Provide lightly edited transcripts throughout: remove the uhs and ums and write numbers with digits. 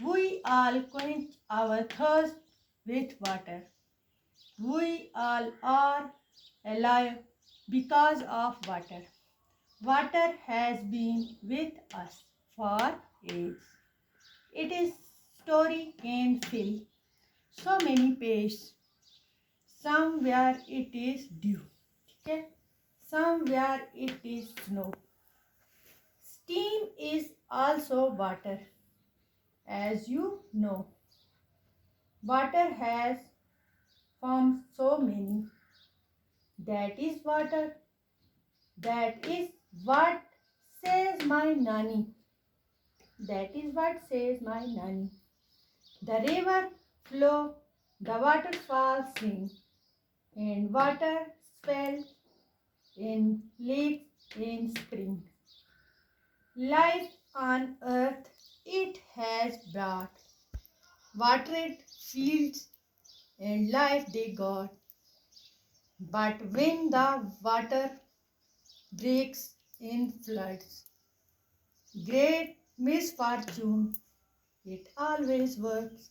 We all quench our thirst with water. We all are alive because of water. Water has been with us for ages. Its story can fill so many pages. Somewhere it is dew, okay? Somewhere it is snow. Steam is also water, as you know. Water has formed so many. That is water. That is what says my nanny. That is what says my nanny. The river flow, the waterfall sing, and water swell in lakes in spring. Life on earth it has brought, watered fields and life they got. But when the water breaks in floods, great misfortune, it always works.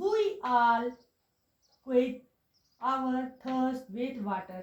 we all quench our thirst with water,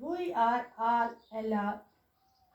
We are all alive,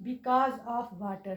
because of water,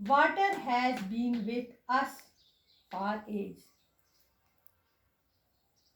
Water has been with us for ages,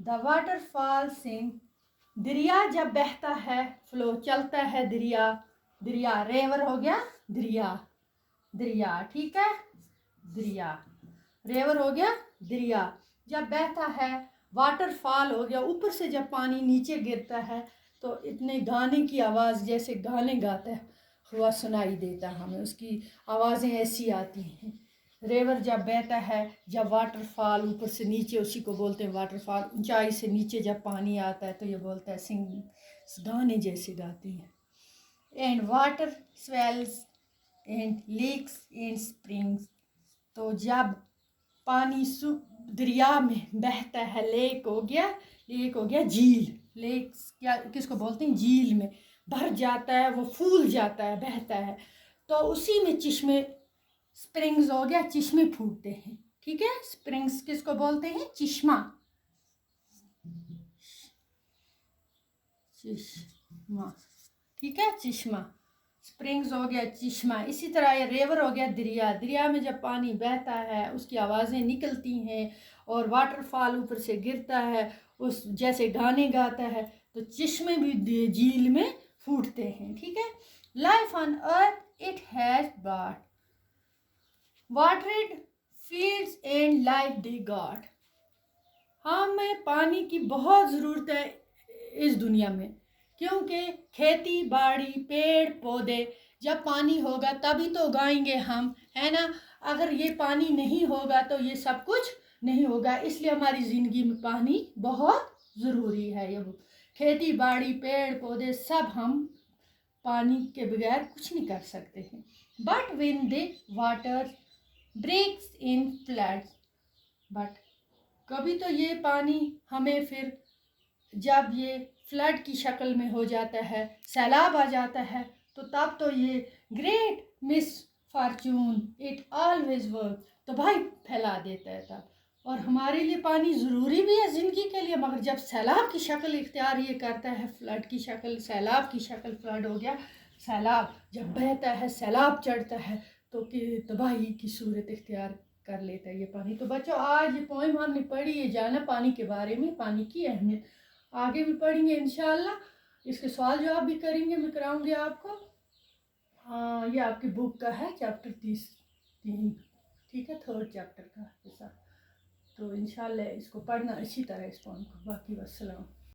the water fall سنگ، دریا جب بہتا ہے، flu چلتا ہے دریا، دریا river ہو گیا دریا، دریا ٹھیک ہے، دریا ریور ہو گیا دریا، جب بہتا ہے، واٹر فال ہو گیا اوپر سے جب پانی نیچے گرتا ہے تو اتنے گانے کی آواز جیسے گانے گاتا ہے ہوا سنائی دیتا ہمیں، اس کی آوازیں ایسی آتی ہیں۔ ریور جب بہتا ہے، جب واٹر فال اوپر سے نیچے، اسی کو بولتے ہیں واٹر فال، اونچائی سے نیچے جب پانی آتا ہے تو یہ بولتا ہے سنگ، گانے جیسے گاتے ہیں۔ And water swells and lakes and springs, تو جب پانی دریا میں بہتا ہے، لیک ہو گیا جھیل، لیکس کیا کس کو بولتے ہیں، جھیل میں بھر جاتا ہے، وہ پھول جاتا ہے، بہتا ہے، تو اسی میں چشمے، اسپرنگز ہو گیا چشمے پھوٹتے ہیں، ٹھیک ہے، اسپرنگز کس کو بولتے ہیں، چشمہ، چشمہ ٹھیک ہے، چشمہ، اسپرنگز ہو گیا چشمہ۔ اسی طرح یہ ریور ہو گیا دریا، دریا میں جب پانی بہتا ہے اس کی آوازیں نکلتی ہیں اور واٹر فال اوپر سے گرتا ہے، اس جیسے گانے گاتا ہے، تو چشمے بھی جھیل میں پھوٹتے ہیں، ٹھیک ہے۔ Life on earth it has but, watered fields and life they got, ہمیں پانی کی بہت ضرورت ہے اس دنیا میں، کیونکہ کھیتی باڑی پیڑ پودے، جب پانی ہوگا تبھی تو اگائیں گے ہم، ہے نا، اگر یہ پانی نہیں ہوگا تو یہ سب کچھ نہیں ہوگا، اس لیے ہماری زندگی میں پانی بہت ضروری ہے۔ یہ کھیتی باڑی پیڑ پودے سب ہم پانی کے بغیر کچھ نہیں کر سکتے ہیں۔ But when the water breaks in floods, but کبھی تو یہ پانی ہمیں پھر جب یہ فلڈ کی شکل میں ہو جاتا ہے، سیلاب آ جاتا ہے، تو تب تو یہ great miss fortune it always work, تو بھائی پھیلا دیتا ہے تب، اور ہمارے لیے پانی ضروری بھی ہے زندگی کے لیے، مگر جب سیلاب کی شکل اختیار یہ کرتا ہے، فلڈ کی شکل، سیلاب کی شکل، فلڈ ہو گیا سیلاب، جب بہتا ہے سیلاب چڑھتا ہے تو تباہی کی صورت اختیار کر لیتا ہے یہ پانی۔ تو بچوں آج یہ پوئم ہم نے پڑھی، یہ جانا پانی کے بارے میں، پانی کی اہمیت، آگے بھی پڑھیں گے انشاءاللہ، اس کے سوال جواب بھی کریں گے، میں کراؤں گی آپ کو۔ ہاں یہ آپ کی بک کا ہے چیپٹر 3، ٹھیک ہے، 3rd چیپٹر کا حصہ، تو انشاءاللہ اس کو پڑھنا اسی طرح اس پوئم کو، باقی والسلام۔